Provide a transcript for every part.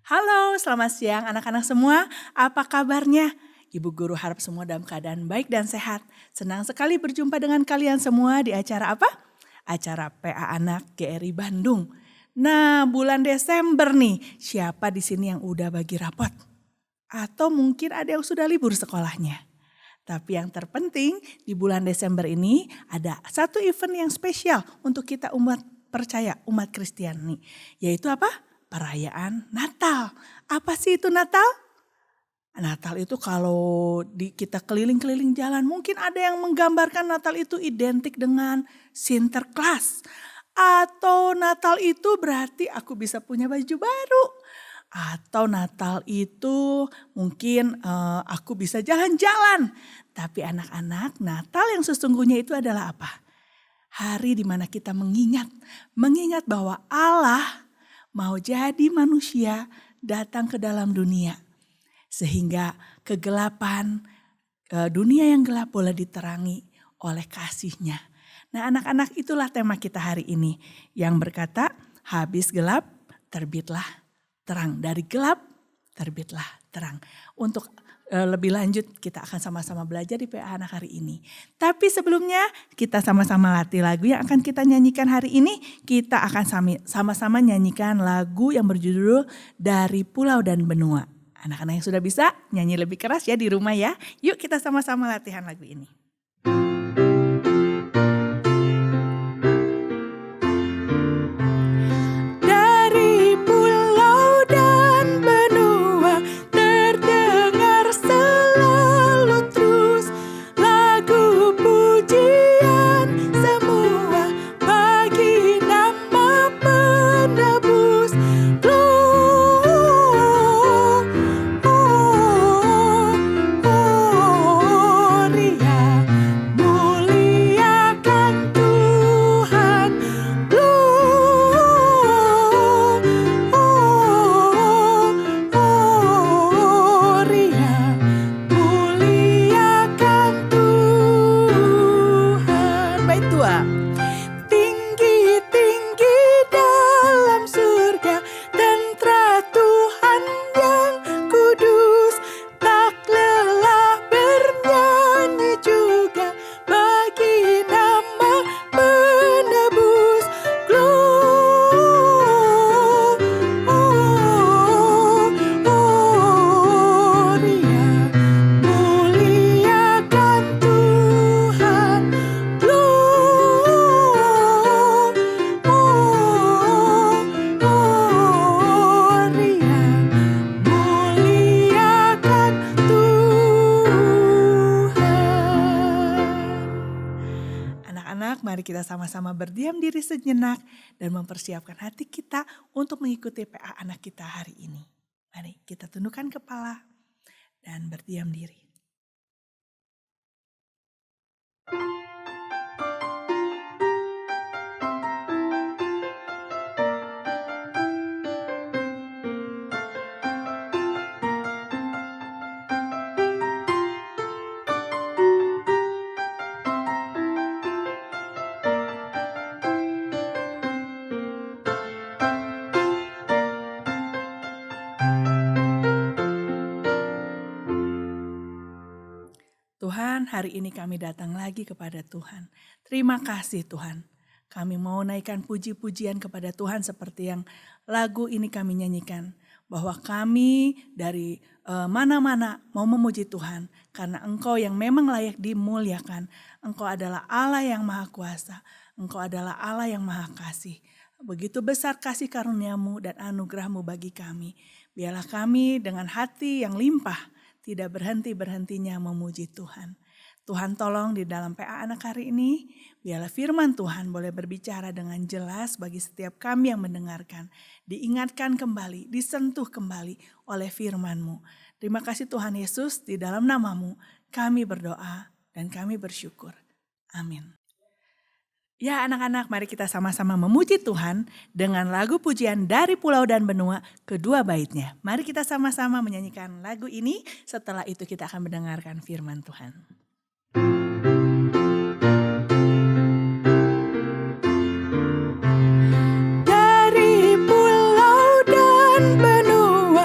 Halo, selamat siang anak-anak semua. Apa kabarnya? Ibu guru harap semua dalam keadaan baik dan sehat. Senang sekali berjumpa dengan kalian semua di acara apa? Acara PA Anak GRI Bandung. Nah, bulan Desember nih, siapa di sini yang udah bagi rapot? Atau mungkin ada yang sudah libur sekolahnya? Tapi yang terpenting di bulan Desember ini ada satu event yang spesial untuk kita umat percaya, umat Kristiani. Yaitu apa? Perayaan Natal. Apa sih itu Natal? Natal itu kalau kita keliling-keliling jalan mungkin ada yang menggambarkan Natal itu identik dengan Sinterklas. Atau Natal itu berarti aku bisa punya baju baru. Atau Natal itu mungkin aku bisa jalan-jalan. Tapi anak-anak, Natal yang sesungguhnya itu adalah apa? Hari di mana kita mengingat bahwa Allah mau jadi manusia datang ke dalam dunia. Sehingga kegelapan, dunia yang gelap boleh diterangi oleh kasih-Nya. Nah, anak-anak, itulah tema kita hari ini yang berkata, habis gelap terbitlah terang. Dari gelap terbitlah terang. Untuk lebih lanjut kita akan sama-sama belajar di PA Anak hari ini. Tapi sebelumnya kita sama-sama latih lagu yang akan kita nyanyikan hari ini. Kita akan sama-sama nyanyikan lagu yang berjudul Dari Pulau dan Benua. Anak-anak yang sudah bisa nyanyi lebih keras ya di rumah ya. Yuk kita sama-sama latihan lagu ini. Mari kita sama-sama berdiam diri sejenak dan mempersiapkan hati kita untuk mengikuti PA Anak kita hari ini. Mari kita tundukkan kepala dan berdiam diri. Tuhan, hari ini kami datang lagi kepada Tuhan. Terima kasih Tuhan. Kami mau naikkan puji-pujian kepada Tuhan seperti yang lagu ini kami nyanyikan. Bahwa kami dari mana-mana mau memuji Tuhan. Karena Engkau yang memang layak dimuliakan. Engkau adalah Allah yang maha kuasa. Engkau adalah Allah yang maha kasih. Begitu besar kasih karunia-Mu dan anugerah-Mu bagi kami. Biarlah kami dengan hati yang limpah tidak berhenti-berhentinya memuji Tuhan. Tuhan tolong di dalam PA Anak hari ini, biarlah firman Tuhan boleh berbicara dengan jelas bagi setiap kami yang mendengarkan. Diingatkan kembali, disentuh kembali oleh firman-Mu. Terima kasih Tuhan Yesus, di dalam nama-Mu kami berdoa dan kami bersyukur. Amin. Ya anak-anak, mari kita sama-sama memuji Tuhan dengan lagu pujian Dari Pulau dan Benua kedua baitnya. Mari kita sama-sama menyanyikan lagu ini, setelah itu kita akan mendengarkan firman Tuhan. Dari pulau dan benua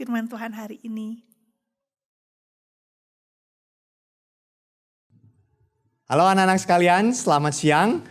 firman Tuhan hari ini. Halo anak-anak sekalian, selamat siang.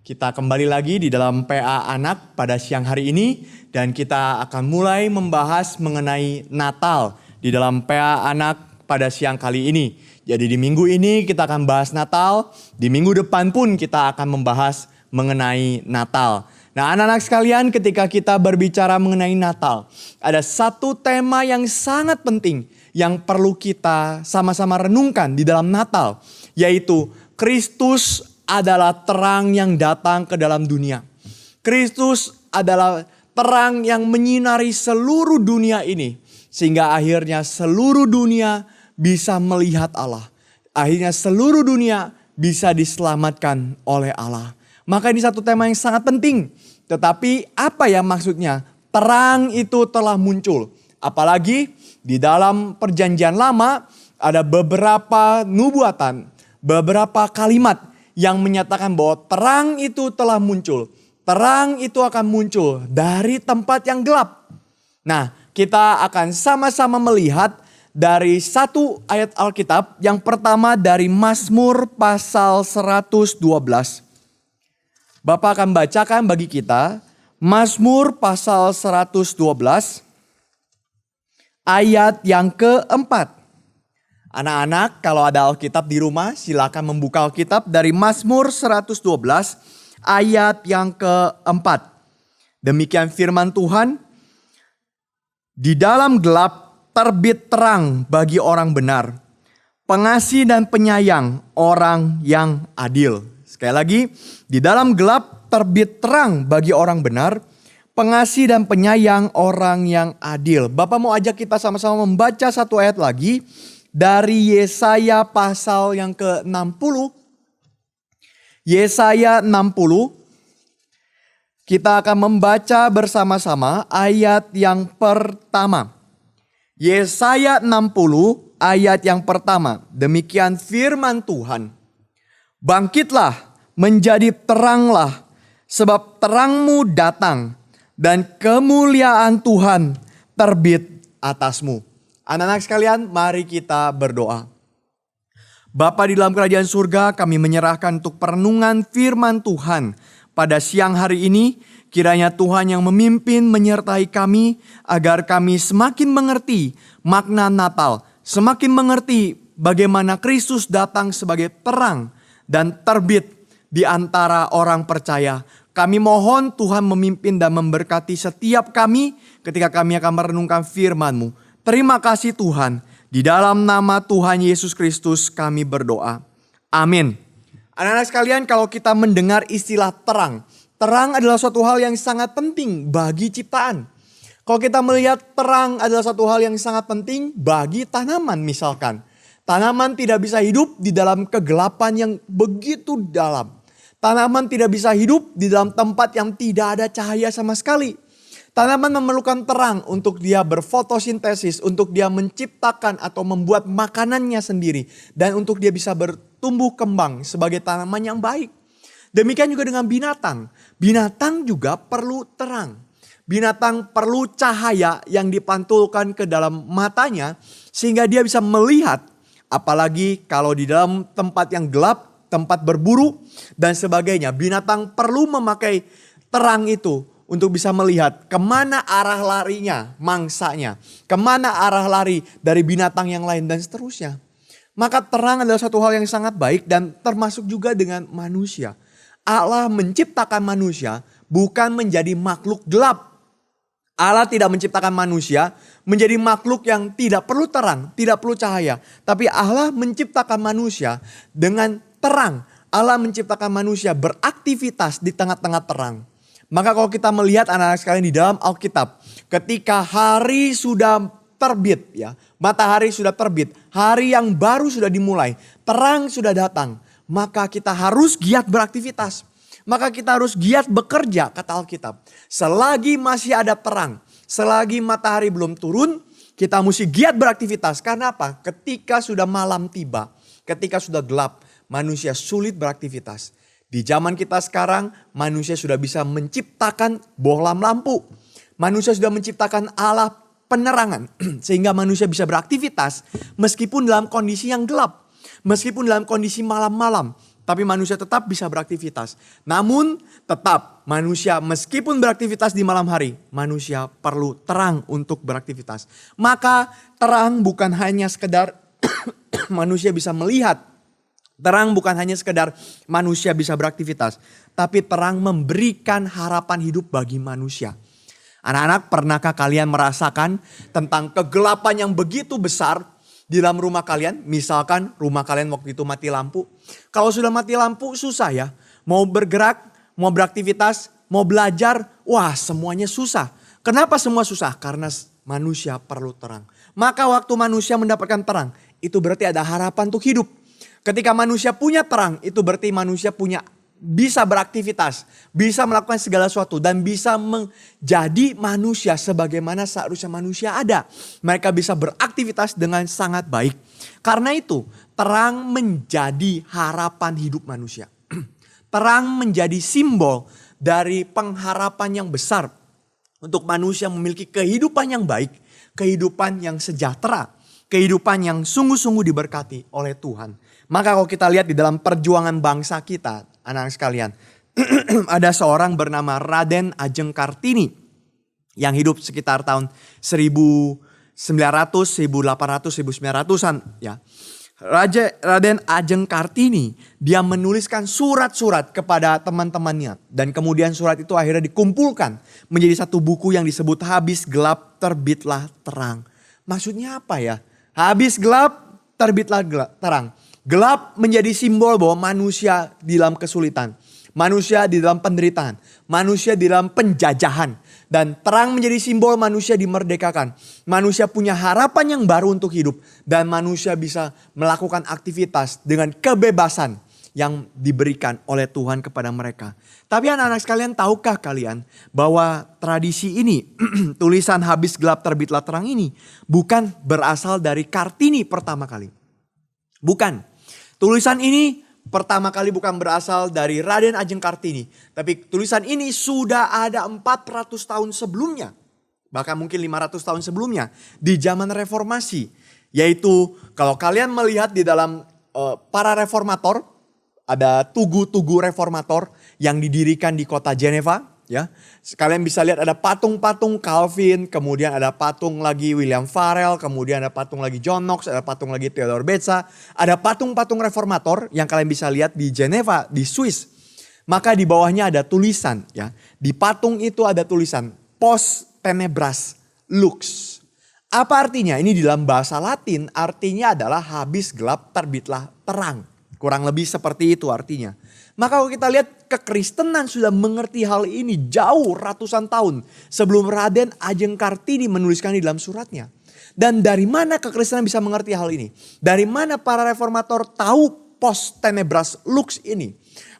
Kita kembali lagi di dalam PA Anak pada siang hari ini. Dan kita akan mulai membahas mengenai Natal di dalam PA Anak pada siang kali ini. Jadi di minggu ini kita akan bahas Natal. Di minggu depan pun kita akan membahas mengenai Natal. Nah anak-anak sekalian, ketika kita berbicara mengenai Natal, ada satu tema yang sangat penting yang perlu kita sama-sama renungkan di dalam Natal. Yaitu Kristus adalah terang yang datang ke dalam dunia. Kristus adalah terang yang menyinari seluruh dunia ini. Sehingga akhirnya seluruh dunia bisa melihat Allah. Akhirnya seluruh dunia bisa diselamatkan oleh Allah. Maka ini satu tema yang sangat penting. Tetapi apa ya maksudnya? Terang itu telah muncul. Apalagi di dalam perjanjian lama ada beberapa nubuatan, beberapa kalimat yang menyatakan bahwa terang itu telah muncul. Terang itu akan muncul dari tempat yang gelap. Nah, kita akan sama-sama melihat dari satu ayat Alkitab. Yang pertama dari Mazmur pasal 112. Bapak akan bacakan bagi kita Mazmur pasal 112 ayat yang keempat. Anak-anak, kalau ada Alkitab di rumah, silakan membuka Alkitab dari Mazmur 112 ayat yang keempat. Demikian firman Tuhan, di dalam gelap terbit terang bagi orang benar, pengasih dan penyayang orang yang adil. Sekali lagi, di dalam gelap terbit terang bagi orang benar, pengasih dan penyayang orang yang adil. Bapak mau ajak kita sama-sama membaca satu ayat lagi. Dari Yesaya pasal yang ke-60. Yesaya 60. Kita akan membaca bersama-sama ayat yang pertama. Yesaya 60 ayat yang pertama. Demikian firman Tuhan. Bangkitlah, menjadi teranglah, sebab terangmu datang dan kemuliaan Tuhan terbit atasmu. Anak-anak sekalian, mari kita berdoa. Bapa di dalam kerajaan surga, kami menyerahkan untuk perenungan firman Tuhan pada siang hari ini. Kiranya Tuhan yang memimpin menyertai kami agar kami semakin mengerti makna Natal. Semakin mengerti bagaimana Kristus datang sebagai terang dan terbit di antara orang percaya. Kami mohon Tuhan memimpin dan memberkati setiap kami ketika kami akan merenungkan firman-Mu. Terima kasih Tuhan, di dalam nama Tuhan Yesus Kristus kami berdoa. Amin. Anak-anak sekalian, kalau kita mendengar istilah terang, terang adalah suatu hal yang sangat penting bagi ciptaan. Kalau kita melihat terang adalah satu hal yang sangat penting bagi tanaman misalkan. Tanaman tidak bisa hidup di dalam kegelapan yang begitu dalam. Tanaman tidak bisa hidup di dalam tempat yang tidak ada cahaya sama sekali. Tanaman memerlukan terang untuk dia berfotosintesis, untuk dia menciptakan atau membuat makanannya sendiri. Dan untuk dia bisa bertumbuh kembang sebagai tanaman yang baik. Demikian juga dengan binatang. Binatang juga perlu terang. Binatang perlu cahaya yang dipantulkan ke dalam matanya sehingga dia bisa melihat. Apalagi kalau di dalam tempat yang gelap, tempat berburu dan sebagainya. Binatang perlu memakai terang itu untuk bisa melihat kemana arah larinya mangsanya. Kemana arah lari dari binatang yang lain dan seterusnya. Maka terang adalah satu hal yang sangat baik dan termasuk juga dengan manusia. Allah menciptakan manusia bukan menjadi makhluk gelap. Allah tidak menciptakan manusia menjadi makhluk yang tidak perlu terang, tidak perlu cahaya. Tapi Allah menciptakan manusia dengan terang. Allah menciptakan manusia beraktivitas di tengah-tengah terang. Maka kalau kita melihat anak-anak sekalian di dalam Alkitab, ketika hari sudah terbit ya, matahari sudah terbit, hari yang baru sudah dimulai, terang sudah datang, maka kita harus giat beraktivitas. Maka kita harus giat bekerja, kata Alkitab. Selagi masih ada terang, selagi matahari belum turun, kita mesti giat beraktivitas. Karena apa? Ketika sudah malam tiba, ketika sudah gelap, manusia sulit beraktivitas. Di zaman kita sekarang, manusia sudah bisa menciptakan bohlam lampu. Manusia sudah menciptakan alat penerangan sehingga manusia bisa beraktivitas meskipun dalam kondisi yang gelap, meskipun dalam kondisi malam-malam, tapi manusia tetap bisa beraktivitas. Namun tetap manusia meskipun beraktivitas di malam hari, manusia perlu terang untuk beraktivitas. Maka terang bukan hanya sekedar manusia bisa melihat, terang bukan hanya sekedar manusia bisa beraktivitas, tapi terang memberikan harapan hidup bagi manusia. Anak-anak, pernahkah kalian merasakan tentang kegelapan yang begitu besar di dalam rumah kalian? Misalkan rumah kalian waktu itu mati lampu. Kalau sudah mati lampu susah ya. Mau bergerak, mau beraktivitas, mau belajar, wah semuanya susah. Kenapa semua susah? Karena manusia perlu terang. Maka waktu manusia mendapatkan terang, itu berarti ada harapan untuk hidup. Ketika manusia punya terang, itu berarti manusia bisa beraktivitas, bisa melakukan segala sesuatu dan bisa menjadi manusia sebagaimana seharusnya manusia ada. Mereka bisa beraktivitas dengan sangat baik. Karena itu, terang menjadi harapan hidup manusia. Terang menjadi simbol dari pengharapan yang besar untuk manusia memiliki kehidupan yang baik, kehidupan yang sejahtera, kehidupan yang sungguh-sungguh diberkati oleh Tuhan. Maka kalau kita lihat di dalam perjuangan bangsa kita, anak-anak sekalian, ada seorang bernama Raden Ajeng Kartini yang hidup sekitar tahun 1900, 1800, 1900-an ya. Raden Ajeng Kartini, dia menuliskan surat-surat kepada teman-temannya. Dan kemudian surat itu akhirnya dikumpulkan menjadi satu buku yang disebut Habis Gelap Terbitlah Terang. Maksudnya apa ya? Habis gelap, terbitlah terang. Gelap menjadi simbol bahwa manusia di dalam kesulitan. Manusia di dalam penderitaan. Manusia di dalam penjajahan. Dan terang menjadi simbol manusia dimerdekakan. Manusia punya harapan yang baru untuk hidup. Dan manusia bisa melakukan aktivitas dengan kebebasan yang diberikan oleh Tuhan kepada mereka. Tapi anak-anak sekalian, tahukah kalian bahwa tradisi ini, tulisan Habis Gelap Terbitlah Terang ini bukan berasal dari Kartini pertama kali. Bukan. Tulisan ini pertama kali bukan berasal dari Raden Ajeng Kartini. Tapi tulisan ini sudah ada 400 tahun sebelumnya. Bahkan mungkin 500 tahun sebelumnya. Di zaman reformasi. Yaitu kalau kalian melihat di dalam para reformator. Ada tugu-tugu reformator yang didirikan di kota Geneva. Ya, kalian bisa lihat ada patung-patung Calvin, kemudian ada patung lagi William Farel, kemudian ada patung lagi John Knox, ada patung lagi Theodor Beza, ada patung-patung reformator yang kalian bisa lihat di Geneva, di Swiss. Maka di bawahnya ada tulisan, ya. Di patung itu ada tulisan Post Tenebras Lux. Apa artinya? Ini di dalam bahasa Latin artinya adalah habis gelap terbitlah terang. Kurang lebih seperti itu artinya. Maka kalau kita lihat kekristenan sudah mengerti hal ini jauh ratusan tahun sebelum Raden Ajeng Kartini menuliskan di dalam suratnya. Dan dari mana kekristenan bisa mengerti hal ini? Dari mana para reformator tahu Post Tenebras Lux ini?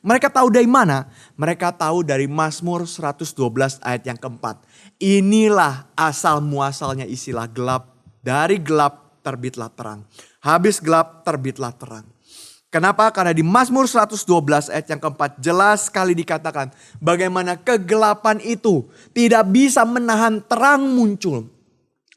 Mereka tahu dari mana? Mereka tahu dari Mazmur 112 ayat yang keempat. Inilah asal muasalnya istilah gelap. Dari gelap terbitlah terang. Habis gelap terbitlah terang. Kenapa? Karena di Mazmur 112 ayat yang keempat jelas sekali dikatakan bagaimana kegelapan itu tidak bisa menahan terang muncul.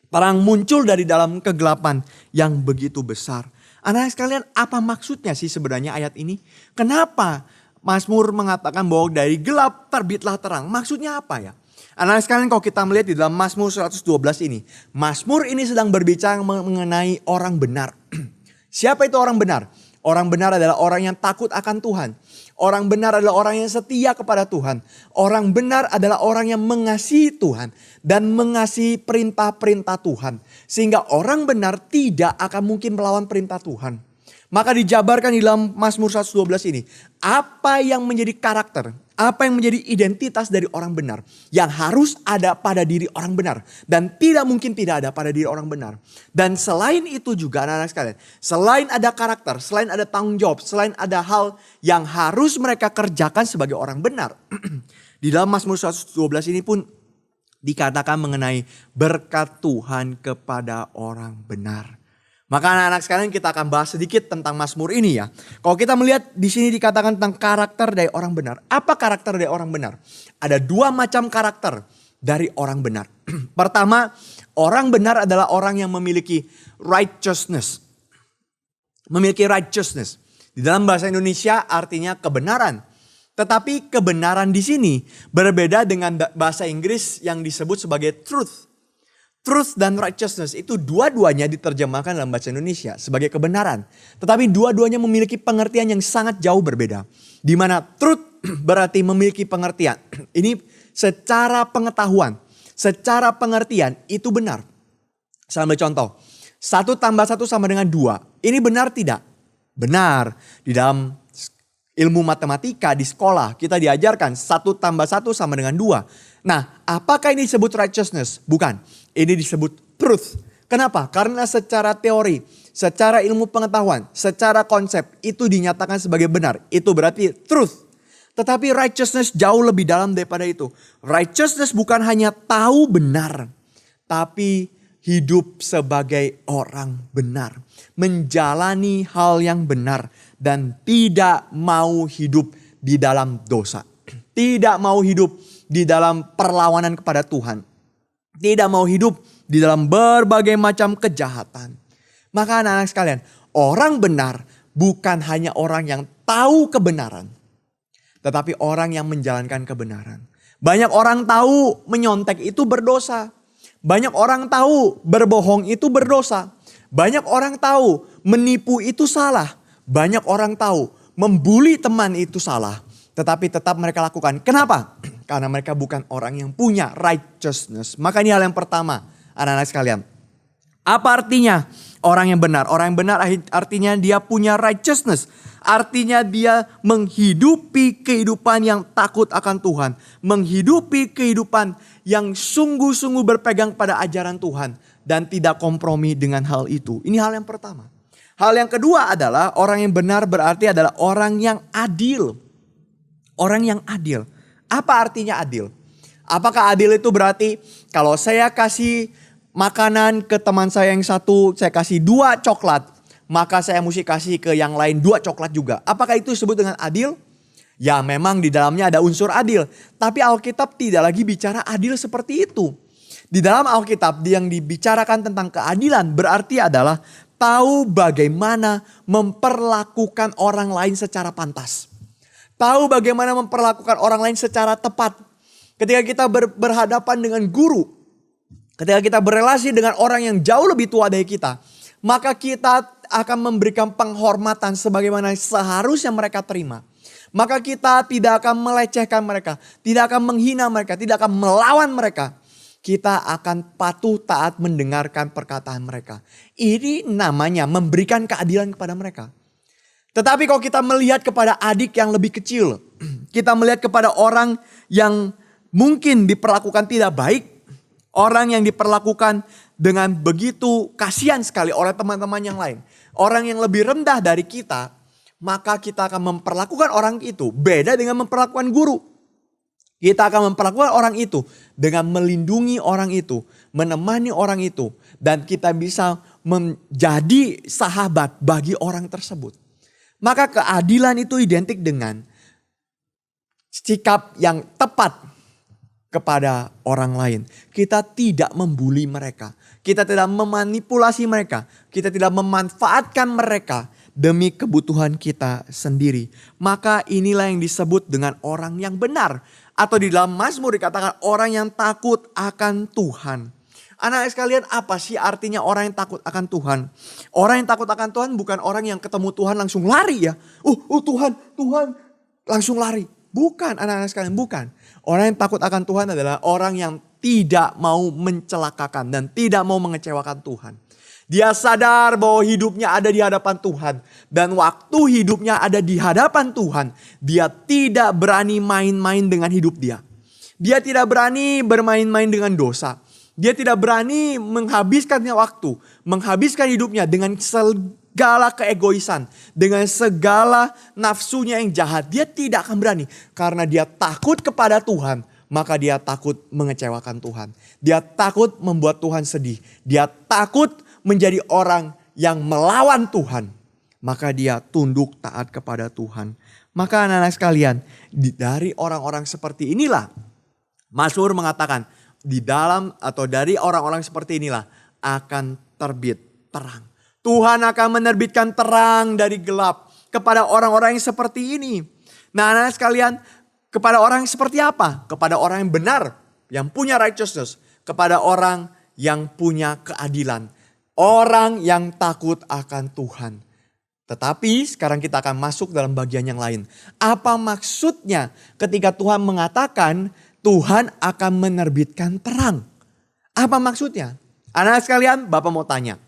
Terang muncul dari dalam kegelapan yang begitu besar. Anak sekalian, apa maksudnya sih sebenarnya ayat ini? Kenapa Mazmur mengatakan bahwa dari gelap terbitlah terang? Maksudnya apa ya? Anak sekalian, kalau kita melihat di dalam Mazmur 112 ini. Mazmur ini sedang berbicara mengenai orang benar. Siapa itu orang benar? Orang benar adalah orang yang takut akan Tuhan. Orang benar adalah orang yang setia kepada Tuhan. Orang benar adalah orang yang mengasihi Tuhan. Dan mengasihi perintah-perintah Tuhan. Sehingga orang benar tidak akan mungkin melawan perintah Tuhan. Maka dijabarkan di dalam Mazmur 112 ini. Apa yang menjadi karakter, apa yang menjadi identitas dari orang benar. Yang harus ada pada diri orang benar. Dan tidak mungkin tidak ada pada diri orang benar. Dan selain itu juga anak-anak sekalian. Selain ada karakter, selain ada tanggung jawab, selain ada hal yang harus mereka kerjakan sebagai orang benar. Di dalam Mazmur 112 ini pun dikatakan mengenai berkat Tuhan kepada orang benar. Maka anak-anak sekalian kita akan bahas sedikit tentang Mazmur ini ya. Kalau kita melihat di sini dikatakan tentang karakter dari orang benar. Apa karakter dari orang benar? Ada dua macam karakter dari orang benar. Pertama, orang benar adalah orang yang memiliki righteousness. Memiliki righteousness. Di dalam bahasa Indonesia artinya kebenaran. Tetapi kebenaran di sini berbeda dengan bahasa Inggris yang disebut sebagai truth. Truth dan righteousness itu dua-duanya diterjemahkan dalam bahasa Indonesia sebagai kebenaran. Tetapi dua-duanya memiliki pengertian yang sangat jauh berbeda. Di mana truth berarti memiliki pengertian. Ini secara pengetahuan, secara pengertian itu benar. Saya ambil contoh. 1 tambah 1 sama dengan 2. Ini benar tidak? Benar. Di dalam ilmu matematika di sekolah kita diajarkan 1 tambah 1 sama dengan 2. Nah, apakah ini disebut righteousness? Bukan. Ini disebut truth. Kenapa? Karena secara teori, secara ilmu pengetahuan, secara konsep itu dinyatakan sebagai benar. Itu berarti truth. Tetapi righteousness jauh lebih dalam daripada itu. Righteousness bukan hanya tahu benar, tapi hidup sebagai orang benar. Menjalani hal yang benar dan tidak mau hidup di dalam dosa. Tidak mau hidup di dalam perlawanan kepada Tuhan. Tidak mau hidup di dalam berbagai macam kejahatan. Maka anak-anak sekalian, orang benar bukan hanya orang yang tahu kebenaran, tetapi orang yang menjalankan kebenaran. Banyak orang tahu menyontek itu berdosa. Banyak orang tahu berbohong itu berdosa. Banyak orang tahu menipu itu salah. Banyak orang tahu membuli teman itu salah. Tetapi tetap mereka lakukan. Kenapa? Karena mereka bukan orang yang punya righteousness. Maka ini hal yang pertama, anak-anak sekalian. Apa artinya orang yang benar? Orang yang benar artinya dia punya righteousness. Artinya dia menghidupi kehidupan yang takut akan Tuhan. Menghidupi kehidupan yang sungguh-sungguh berpegang pada ajaran Tuhan. Dan tidak kompromi dengan hal itu. Ini hal yang pertama. Hal yang kedua adalah orang yang benar berarti adalah orang yang adil. Orang yang adil. Apa artinya adil? Apakah adil itu berarti kalau saya kasih makanan ke teman saya yang satu, saya kasih 2 coklat, maka saya mesti kasih ke yang lain 2 coklat juga. Apakah itu disebut dengan adil? Ya memang di dalamnya ada unsur adil. Tapi Alkitab tidak lagi bicara adil seperti itu. Di dalam Alkitab yang dibicarakan tentang keadilan berarti adalah tahu bagaimana memperlakukan orang lain secara pantas. Tahu bagaimana memperlakukan orang lain secara tepat. Ketika kita berhadapan dengan guru, ketika kita berelasi dengan orang yang jauh lebih tua dari kita, maka kita akan memberikan penghormatan sebagaimana seharusnya mereka terima. Maka kita tidak akan melecehkan mereka, tidak akan menghina mereka, tidak akan melawan mereka. Kita akan patuh taat mendengarkan perkataan mereka. Ini namanya memberikan keadilan kepada mereka. Tetapi kalau kita melihat kepada adik yang lebih kecil, kita melihat kepada orang yang mungkin diperlakukan tidak baik, orang yang diperlakukan dengan begitu kasihan sekali oleh teman-teman yang lain, orang yang lebih rendah dari kita, maka kita akan memperlakukan orang itu beda dengan memperlakukan guru. Kita akan memperlakukan orang itu dengan melindungi orang itu, menemani orang itu, dan kita bisa menjadi sahabat bagi orang tersebut. Maka keadilan itu identik dengan sikap yang tepat kepada orang lain. Kita tidak membuli mereka. Kita tidak memanipulasi mereka. Kita tidak memanfaatkan mereka demi kebutuhan kita sendiri. Maka inilah yang disebut dengan orang yang benar. Atau di dalam Mazmur dikatakan orang yang takut akan Tuhan. Anak-anak sekalian, apa sih artinya orang yang takut akan Tuhan? Orang yang takut akan Tuhan bukan orang yang ketemu Tuhan langsung lari ya. Tuhan langsung lari. Bukan anak-anak sekalian, bukan. Orang yang takut akan Tuhan adalah orang yang tidak mau mencelakakan dan tidak mau mengecewakan Tuhan. Dia sadar bahwa hidupnya ada di hadapan Tuhan. Dan waktu hidupnya ada di hadapan Tuhan, dia tidak berani main-main dengan hidup dia. Dia tidak berani bermain-main dengan dosa. Dia tidak berani menghabiskan waktu, menghabiskan hidupnya dengan segala keegoisan, dengan segala nafsunya yang jahat. Dia tidak akan berani karena dia takut kepada Tuhan, maka dia takut mengecewakan Tuhan. Dia takut membuat Tuhan sedih. Dia takut menjadi orang yang melawan Tuhan, maka dia tunduk taat kepada Tuhan. Maka anak-anak sekalian, dari orang-orang seperti inilah Mazmur mengatakan, di dalam atau dari orang-orang seperti inilah akan terbit terang. Tuhan akan menerbitkan terang dari gelap kepada orang-orang yang seperti ini. Nah, anak-anak sekalian, kepada orang yang seperti apa? Kepada orang yang benar, yang punya righteousness. Kepada orang yang punya keadilan. Orang yang takut akan Tuhan. Tetapi sekarang kita akan masuk dalam bagian yang lain. Apa maksudnya ketika Tuhan mengatakan Tuhan akan menerbitkan terang? Apa maksudnya? Anak sekalian, Bapak mau tanya.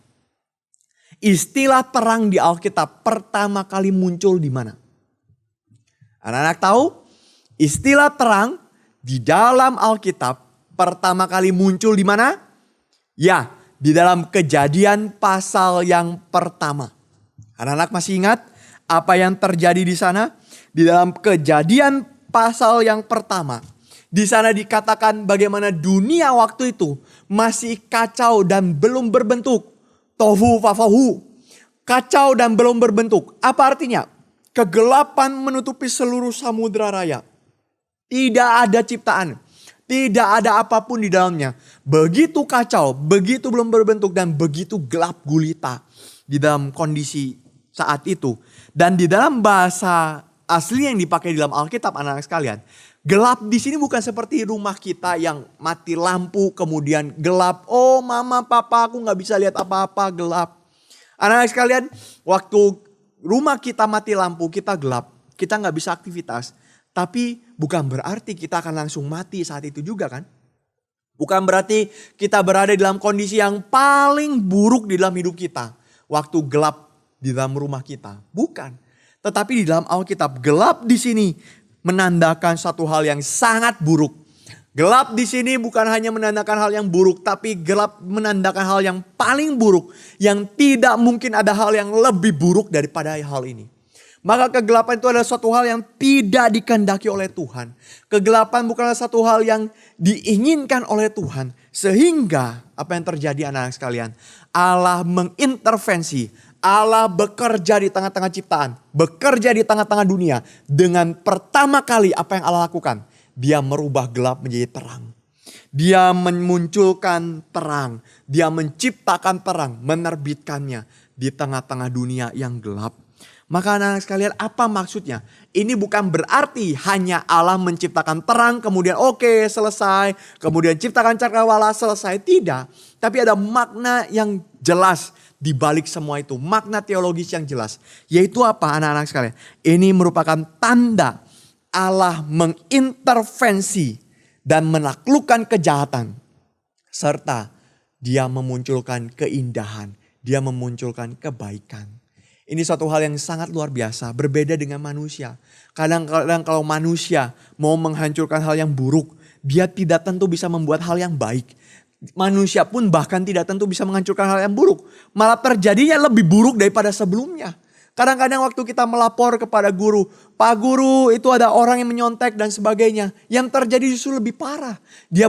Istilah terang di Alkitab pertama kali muncul di mana? Anak-anak tahu? Istilah terang di dalam Alkitab pertama kali muncul di mana? Ya, di dalam Kejadian pasal yang pertama. Anak-anak masih ingat apa yang terjadi di sana? Di dalam Kejadian pasal yang pertama. Di sana dikatakan bagaimana dunia waktu itu masih kacau dan belum berbentuk. Tohu fafahu. Kacau dan belum berbentuk. Apa artinya? Kegelapan menutupi seluruh samudra raya. Tidak ada ciptaan. Tidak ada apapun di dalamnya. Begitu kacau, begitu belum berbentuk dan begitu gelap gulita di dalam kondisi saat itu. Dan di dalam bahasa asli yang dipakai di dalam Alkitab anak-anak sekalian. Gelap di sini bukan seperti rumah kita yang mati lampu kemudian gelap. Oh mama papa aku gak bisa lihat apa-apa gelap. Anak-anak sekalian waktu rumah kita mati lampu kita gelap. Kita gak bisa aktivitas. Tapi bukan berarti kita akan langsung mati saat itu juga kan. Bukan berarti kita berada dalam kondisi yang paling buruk di dalam hidup kita. Waktu gelap di dalam rumah kita. Bukan. Tetapi di dalam Alkitab gelap di sini menandakan satu hal yang sangat buruk. Gelap di sini bukan hanya menandakan hal yang buruk. Tapi gelap menandakan hal yang paling buruk. Yang tidak mungkin ada hal yang lebih buruk daripada hal ini. Maka kegelapan itu adalah suatu hal yang tidak dikehendaki oleh Tuhan. Kegelapan bukanlah satu hal yang diinginkan oleh Tuhan. Sehingga apa yang terjadi anak-anak sekalian. Allah mengintervensi. Allah bekerja di tengah-tengah ciptaan. Bekerja di tengah-tengah dunia. Dengan pertama kali apa yang Allah lakukan. Dia merubah gelap menjadi terang. Dia memunculkan terang. Dia menciptakan terang. Menerbitkannya di tengah-tengah dunia yang gelap. Maka anak-anak sekalian apa maksudnya? Ini bukan berarti hanya Allah menciptakan terang kemudian oke, selesai. Kemudian ciptakan cakrawala selesai. Tidak. Tapi ada makna yang jelas di balik semua itu. Makna teologis yang jelas. Yaitu apa anak-anak sekalian? Ini merupakan tanda Allah mengintervensi dan menaklukkan kejahatan. Serta dia memunculkan keindahan. Dia memunculkan kebaikan. Ini suatu hal yang sangat luar biasa, berbeda dengan manusia. Kadang-kadang kalau manusia mau menghancurkan hal yang buruk, dia tidak tentu bisa membuat hal yang baik. Manusia pun bahkan tidak tentu bisa menghancurkan hal yang buruk. Malah terjadinya lebih buruk daripada sebelumnya. Kadang-kadang waktu kita melapor kepada guru, Pak Guru itu ada orang yang menyontek dan sebagainya. Yang terjadi justru lebih parah. Dia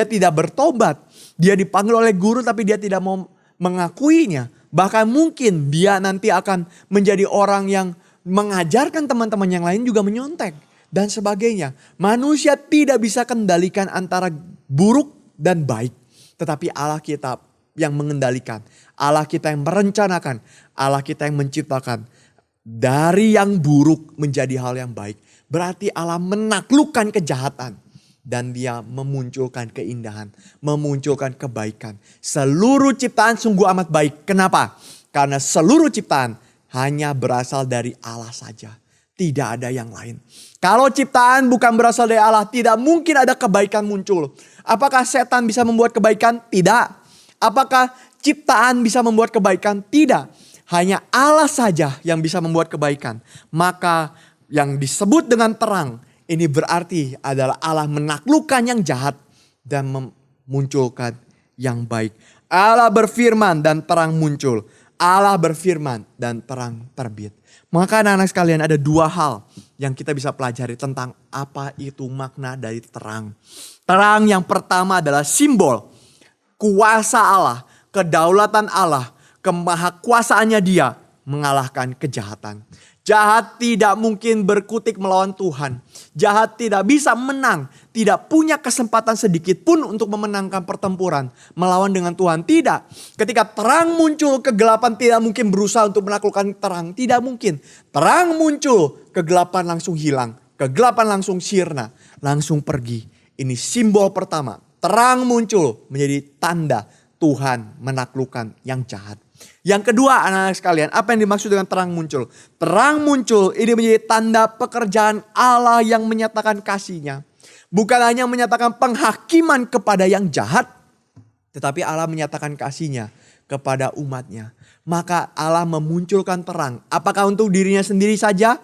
tidak bertobat. Dia dipanggil oleh guru tapi dia tidak mau mengakuinya. Bahkan mungkin dia nanti akan menjadi orang yang mengajarkan teman-teman yang lain juga menyontek. Dan sebagainya. Manusia tidak bisa kendalikan antara buruk dan baik. Tetapi Allah kita yang mengendalikan. Allah kita yang merencanakan. Allah kita yang menciptakan. Dari yang buruk menjadi hal yang baik. Berarti Allah menaklukkan kejahatan. Dan dia memunculkan keindahan. Memunculkan kebaikan. Seluruh ciptaan sungguh amat baik. Kenapa? Karena seluruh ciptaan hanya berasal dari Allah saja. Tidak ada yang lain. Kalau ciptaan bukan berasal dari Allah. Tidak mungkin ada kebaikan muncul. Apakah setan bisa membuat kebaikan? Tidak. Apakah ciptaan bisa membuat kebaikan? Tidak. Hanya Allah saja yang bisa membuat kebaikan. Maka yang disebut dengan terang. Ini berarti adalah Allah menaklukkan yang jahat dan memunculkan yang baik. Allah berfirman dan terang muncul. Allah berfirman dan terang terbit. Maka anak-anak sekalian ada dua hal yang kita bisa pelajari tentang apa itu makna dari terang. Terang yang pertama adalah simbol kuasa Allah, kedaulatan Allah, kemahakuasaannya dia mengalahkan kejahatan. Jahat tidak mungkin berkutik melawan Tuhan. Jahat tidak bisa menang. Tidak punya kesempatan sedikit pun untuk memenangkan pertempuran melawan dengan Tuhan. Tidak. Ketika terang muncul, kegelapan tidak mungkin berusaha untuk menaklukkan terang. Tidak mungkin. Terang muncul, kegelapan langsung hilang. Kegelapan langsung sirna. Langsung pergi. Ini simbol pertama. Terang muncul menjadi tanda Tuhan menaklukkan yang jahat. Yang kedua, anak-anak sekalian, apa yang dimaksud dengan terang muncul? Terang muncul ini menjadi tanda pekerjaan Allah yang menyatakan kasih-Nya. Bukan hanya menyatakan penghakiman kepada yang jahat, tetapi Allah menyatakan kasih-Nya kepada umat-Nya. Maka Allah memunculkan terang. Apakah untuk dirinya sendiri saja?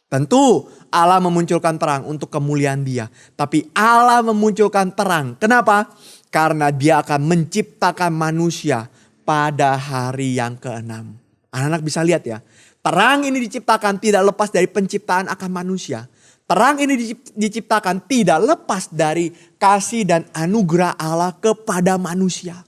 Tentu Allah memunculkan terang untuk kemuliaan Dia. Tapi Allah memunculkan terang. Kenapa? Karena Dia akan menciptakan manusia pada hari yang ke-6. Anak-anak bisa lihat ya. Terang ini diciptakan tidak lepas dari penciptaan akan manusia. Terang ini diciptakan tidak lepas dari kasih dan anugerah Allah kepada manusia.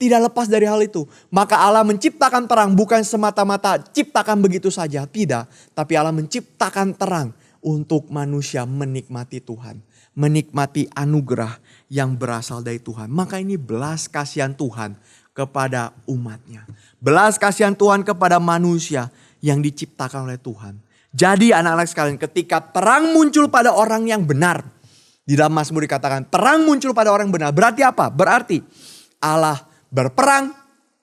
Tidak lepas dari hal itu. Maka Allah menciptakan terang bukan semata-mata ciptakan begitu saja. Tidak. Tapi Allah menciptakan terang untuk manusia menikmati Tuhan. Menikmati anugerah yang berasal dari Tuhan. Maka ini belas kasihan Tuhan kepada umatnya. Belas kasihan Tuhan kepada manusia yang diciptakan oleh Tuhan. Jadi anak-anak sekalian, ketika terang muncul pada orang yang benar. Di dalam Mazmur dikatakan terang muncul pada orang benar. Berarti apa? Berarti Allah berperang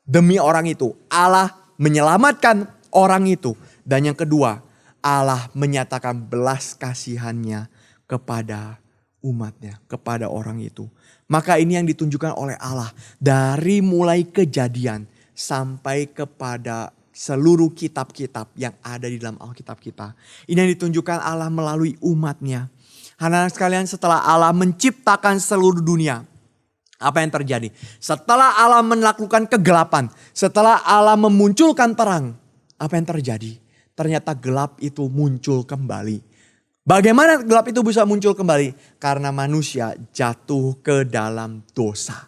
demi orang itu. Allah menyelamatkan orang itu. Dan yang kedua, Allah menyatakan belas kasihannya kepada umatnya, kepada orang itu. Maka ini yang ditunjukkan oleh Allah dari mulai Kejadian sampai kepada seluruh kitab-kitab yang ada di dalam Alkitab kita. Ini yang ditunjukkan Allah melalui umatnya. Anak-anak sekalian, setelah Allah menciptakan seluruh dunia, apa yang terjadi? Setelah Allah menaklukkan kegelapan, setelah Allah memunculkan terang, apa yang terjadi? Ternyata gelap itu muncul kembali. Bagaimana gelap itu bisa muncul kembali? Karena manusia jatuh ke dalam dosa.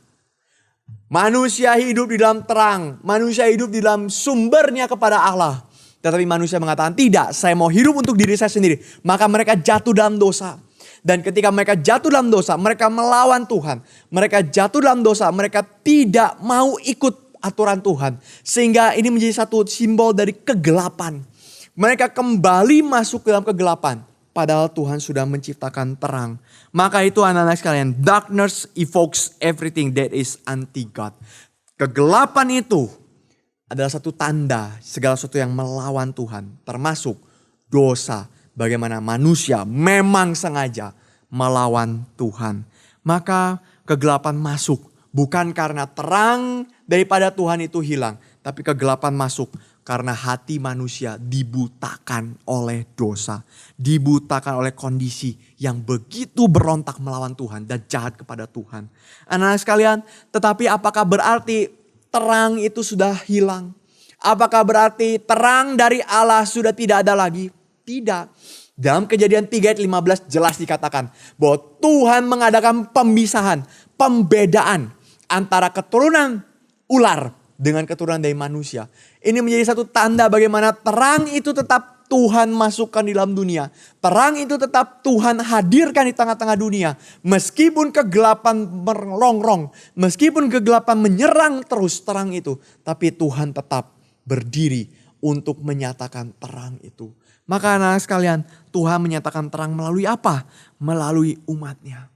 Manusia hidup di dalam terang. Manusia hidup di dalam sumbernya kepada Allah. Tetapi manusia mengatakan tidak, saya mau hidup untuk diri saya sendiri. Maka mereka jatuh dalam dosa. Dan ketika mereka jatuh dalam dosa, mereka melawan Tuhan. Mereka jatuh dalam dosa, mereka tidak mau ikut aturan Tuhan. Sehingga ini menjadi satu simbol dari kegelapan. Mereka kembali masuk ke dalam kegelapan. Padahal Tuhan sudah menciptakan terang. Maka itu anak-anak sekalian, darkness evokes everything that is anti-God. Kegelapan itu adalah satu tanda segala sesuatu yang melawan Tuhan. Termasuk dosa. Bagaimana manusia memang sengaja melawan Tuhan. Maka kegelapan masuk. Bukan karena terang daripada Tuhan itu hilang. Tapi kegelapan masuk karena hati manusia dibutakan oleh dosa. Dibutakan oleh kondisi yang begitu berontak melawan Tuhan dan jahat kepada Tuhan. Anak-anak sekalian, tetapi apakah berarti terang itu sudah hilang? Apakah berarti terang dari Allah sudah tidak ada lagi? Tidak. Dalam Kejadian 3 ayat 15 jelas dikatakan bahwa Tuhan mengadakan pemisahan, pembedaan antara keturunan ular dengan keturunan dari manusia. Ini menjadi satu tanda bagaimana terang itu tetap Tuhan masukkan di dalam dunia. Terang itu tetap Tuhan hadirkan di tengah-tengah dunia. Meskipun kegelapan merongrong, meskipun kegelapan menyerang terus terang itu. Tapi Tuhan tetap berdiri untuk menyatakan terang itu. Maka anak sekalian, Tuhan menyatakan terang melalui apa? Melalui umatnya.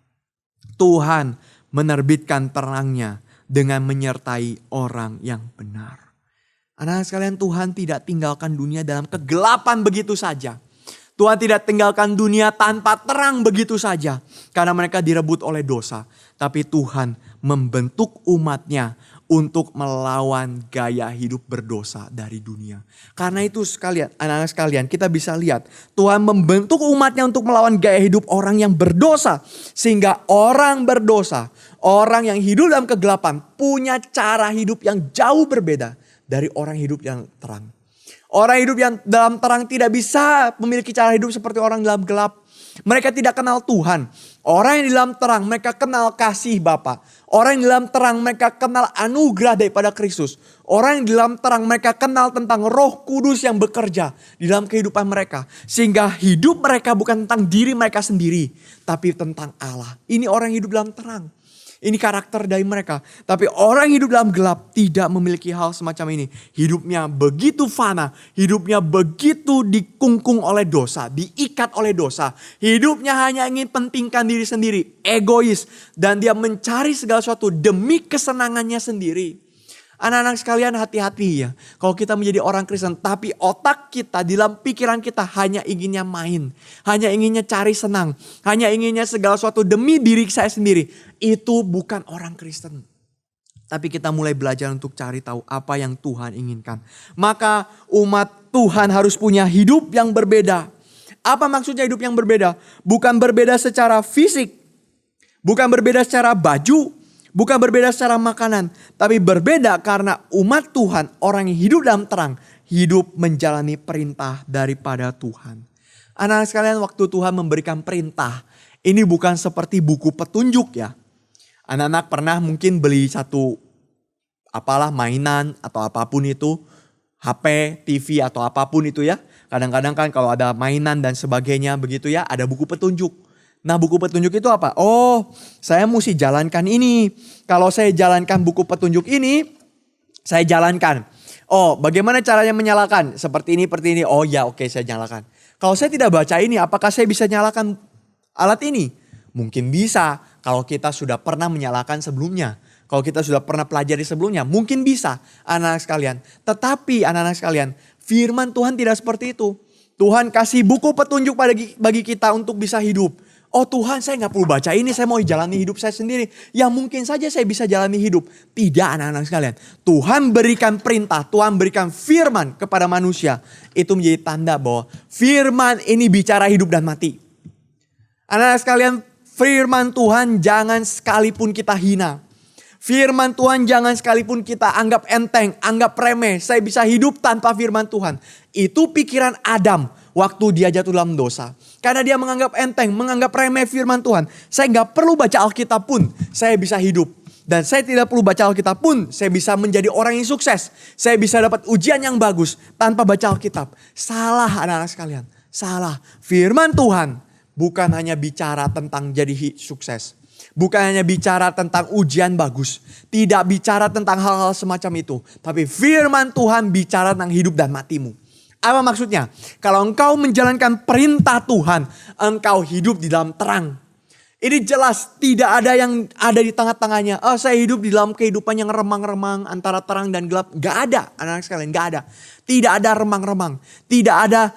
Tuhan menerbitkan terangnya dengan menyertai orang yang benar. Anak sekalian, Tuhan tidak tinggalkan dunia dalam kegelapan begitu saja. Tuhan tidak tinggalkan dunia tanpa terang begitu saja. Karena mereka direbut oleh dosa. Tapi Tuhan membentuk umatnya untuk melawan gaya hidup berdosa dari dunia. Karena itu sekalian, anak-anak sekalian, kita bisa lihat Tuhan membentuk umatnya untuk melawan gaya hidup orang yang berdosa. Sehingga orang berdosa, orang yang hidup dalam kegelapan punya cara hidup yang jauh berbeda dari orang hidup yang terang. Orang hidup yang dalam terang tidak bisa memiliki cara hidup seperti orang dalam gelap. Mereka tidak kenal Tuhan. Orang yang di dalam terang mereka kenal kasih Bapa. Orang yang di dalam terang mereka kenal anugerah daripada Kristus. Orang yang di dalam terang, mereka kenal tentang Roh Kudus yang bekerja di dalam kehidupan mereka. Sehingga hidup mereka bukan tentang diri mereka sendiri, tapi tentang Allah. Ini orang yang hidup dalam terang. Ini karakter dari mereka. Tapi orang yang hidup dalam gelap tidak memiliki hal semacam ini. Hidupnya begitu fana. Hidupnya begitu dikungkung oleh dosa. Diikat oleh dosa. Hidupnya hanya ingin pentingkan diri sendiri. Egois. Dan dia mencari segala sesuatu demi kesenangannya sendiri. Anak-anak sekalian, hati-hati ya. Kalau kita menjadi orang Kristen tapi otak kita, di dalam pikiran kita hanya inginnya main. Hanya inginnya cari senang. Hanya inginnya segala sesuatu demi diri saya sendiri. Itu bukan orang Kristen. Tapi kita mulai belajar untuk cari tahu apa yang Tuhan inginkan. Maka umat Tuhan harus punya hidup yang berbeda. Apa maksudnya hidup yang berbeda? Bukan berbeda secara fisik. Bukan berbeda secara baju. Bukan berbeda secara makanan, tapi berbeda karena umat Tuhan, orang yang hidup dalam terang, hidup menjalani perintah daripada Tuhan. Anak-anak sekalian, waktu Tuhan memberikan perintah, ini bukan seperti buku petunjuk ya. Anak-anak pernah mungkin beli satu mainan atau apapun itu, HP, TV atau apapun itu ya. Kadang-kadang kan kalau ada mainan dan sebagainya begitu ya, ada buku petunjuk. Nah, buku petunjuk itu apa? Oh, saya mesti jalankan ini. Kalau saya jalankan buku petunjuk ini, saya jalankan. Oh, bagaimana caranya menyalakan? Seperti ini, seperti ini. Oh ya, oke, saya nyalakan. Kalau saya tidak baca ini, apakah saya bisa nyalakan alat ini? Mungkin bisa kalau kita sudah pernah menyalakan sebelumnya. Kalau kita sudah pernah pelajari sebelumnya, mungkin bisa anak-anak sekalian. Tetapi anak-anak sekalian, firman Tuhan tidak seperti itu. Tuhan kasih buku petunjuk bagi kita untuk bisa hidup. Oh Tuhan, saya gak perlu baca ini, saya mau jalani hidup saya sendiri. Ya mungkin saja saya bisa jalani hidup. Tidak anak-anak sekalian. Tuhan berikan perintah, Tuhan berikan firman kepada manusia. Itu menjadi tanda bahwa firman ini bicara hidup dan mati. Anak-anak sekalian, firman Tuhan jangan sekalipun kita hina. Firman Tuhan jangan sekalipun kita anggap enteng, anggap remeh. Saya bisa hidup tanpa firman Tuhan. Itu pikiran Adam waktu dia jatuh dalam dosa. Karena dia menganggap enteng, menganggap remeh firman Tuhan. Saya gak perlu baca Alkitab pun, saya bisa hidup. Dan saya tidak perlu baca Alkitab pun, saya bisa menjadi orang yang sukses. Saya bisa dapat ujian yang bagus tanpa baca Alkitab. Salah anak-anak sekalian, salah. Firman Tuhan bukan hanya bicara tentang jadi sukses. Bukan hanya bicara tentang ujian bagus. Tidak bicara tentang hal-hal semacam itu. Tapi firman Tuhan bicara tentang hidup dan matimu. Apa maksudnya? Kalau engkau menjalankan perintah Tuhan, engkau hidup di dalam terang. Ini jelas tidak ada yang ada di tengah-tengahnya. Oh, saya hidup di dalam kehidupan yang remang-remang antara terang dan gelap. Gak ada, anak-anak sekalian, gak ada. Tidak ada remang-remang. Tidak ada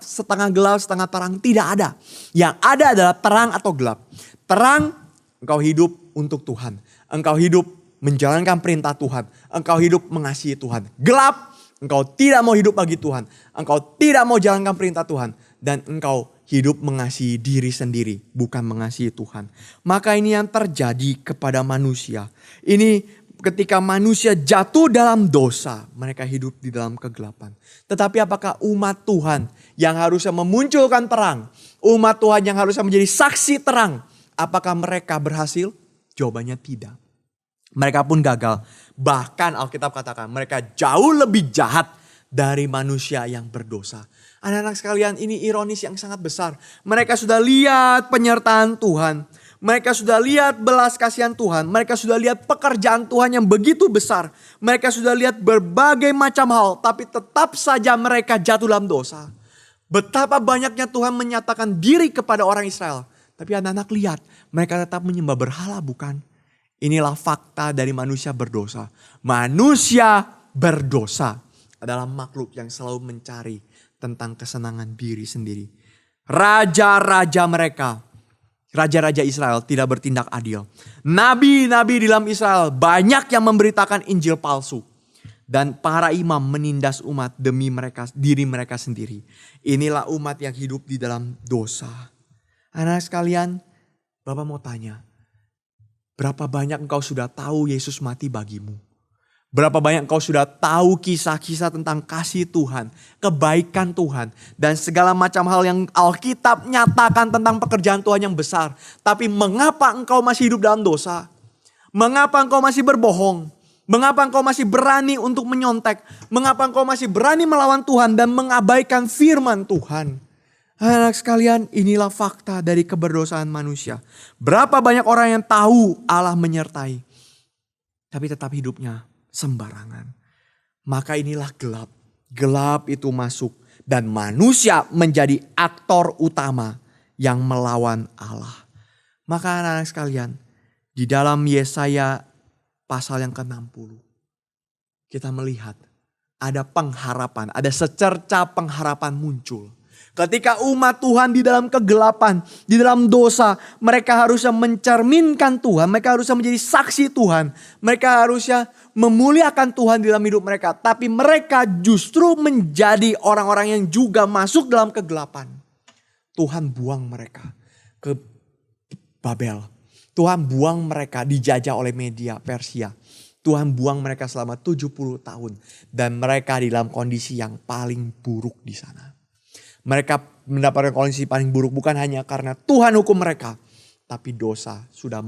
setengah gelap, setengah terang. Tidak ada. Yang ada adalah terang atau gelap. Terang, engkau hidup untuk Tuhan. Engkau hidup menjalankan perintah Tuhan. Engkau hidup mengasihi Tuhan. Gelap, engkau tidak mau hidup bagi Tuhan. Engkau tidak mau jalankan perintah Tuhan. Dan engkau hidup mengasihi diri sendiri. Bukan mengasihi Tuhan. Maka ini yang terjadi kepada manusia. Ini ketika manusia jatuh dalam dosa. Mereka hidup di dalam kegelapan. Tetapi apakah umat Tuhan yang harusnya memunculkan terang. Umat Tuhan yang harusnya menjadi saksi terang. Apakah mereka berhasil? Jawabannya tidak. Mereka pun gagal. Bahkan Alkitab katakan mereka jauh lebih jahat dari manusia yang berdosa. Anak-anak sekalian, ini ironis yang sangat besar. Mereka sudah lihat penyertaan Tuhan. Mereka sudah lihat belas kasihan Tuhan. Mereka sudah lihat pekerjaan Tuhan yang begitu besar. Mereka sudah lihat berbagai macam hal. Tapi tetap saja mereka jatuh dalam dosa. Betapa banyaknya Tuhan menyatakan diri kepada orang Israel. Tapi anak-anak lihat, mereka tetap menyembah berhala, bukan? Inilah fakta dari manusia berdosa. Manusia berdosa adalah makhluk yang selalu mencari tentang kesenangan diri sendiri. Raja-raja mereka, raja-raja Israel tidak bertindak adil. Nabi-nabi di dalam Israel banyak yang memberitakan Injil palsu. Dan para imam menindas umat demi diri mereka sendiri. Inilah umat yang hidup di dalam dosa. Anak sekalian, Bapak mau tanya, berapa banyak engkau sudah tahu Yesus mati bagimu? Berapa banyak engkau sudah tahu kisah-kisah tentang kasih Tuhan, kebaikan Tuhan, dan segala macam hal yang Alkitab nyatakan tentang pekerjaan Tuhan yang besar. Tapi mengapa engkau masih hidup dalam dosa? Mengapa engkau masih berbohong? Mengapa engkau masih berani untuk menyontek? Mengapa engkau masih berani melawan Tuhan dan mengabaikan firman Tuhan? Anak sekalian, inilah fakta dari keberdosaan manusia. Berapa banyak orang yang tahu Allah menyertai, tapi tetap hidupnya sembarangan. Maka inilah gelap. Gelap itu masuk dan manusia menjadi aktor utama yang melawan Allah. Maka anak-anak sekalian, di dalam Yesaya pasal yang ke-60, kita melihat ada pengharapan, ada secerca pengharapan muncul. Ketika umat Tuhan di dalam kegelapan, di dalam dosa, mereka harusnya mencerminkan Tuhan, mereka harusnya menjadi saksi Tuhan, mereka harusnya memuliakan Tuhan di dalam hidup mereka. Tapi mereka justru menjadi orang-orang yang juga masuk dalam kegelapan. Tuhan buang mereka ke Babel. Tuhan buang mereka dijajah oleh Media Persia. Tuhan buang mereka selama 70 tahun. Dan mereka di dalam kondisi yang paling buruk di sana. Mereka mendapatkan kondisi paling buruk bukan hanya karena Tuhan hukum mereka. Tapi dosa sudah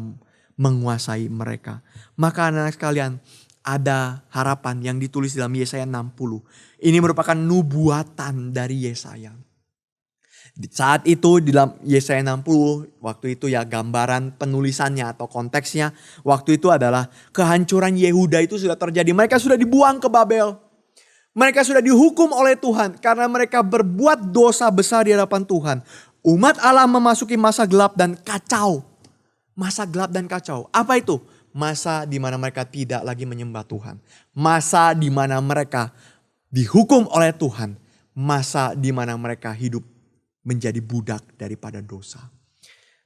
menguasai mereka. Maka anak-anak sekalian, ada harapan yang ditulis dalam Yesaya 60. Ini merupakan nubuatan dari Yesaya. Saat itu di dalam Yesaya 60, waktu itu ya gambaran penulisannya atau konteksnya. Waktu itu adalah kehancuran Yehuda itu sudah terjadi. Mereka sudah dibuang ke Babel. Mereka sudah dihukum oleh Tuhan karena mereka berbuat dosa besar di hadapan Tuhan. Umat Allah memasuki masa gelap dan kacau. Masa gelap dan kacau. Apa itu? Masa di mana mereka tidak lagi menyembah Tuhan. Masa di mana mereka dihukum oleh Tuhan. Masa di mana mereka hidup menjadi budak daripada dosa.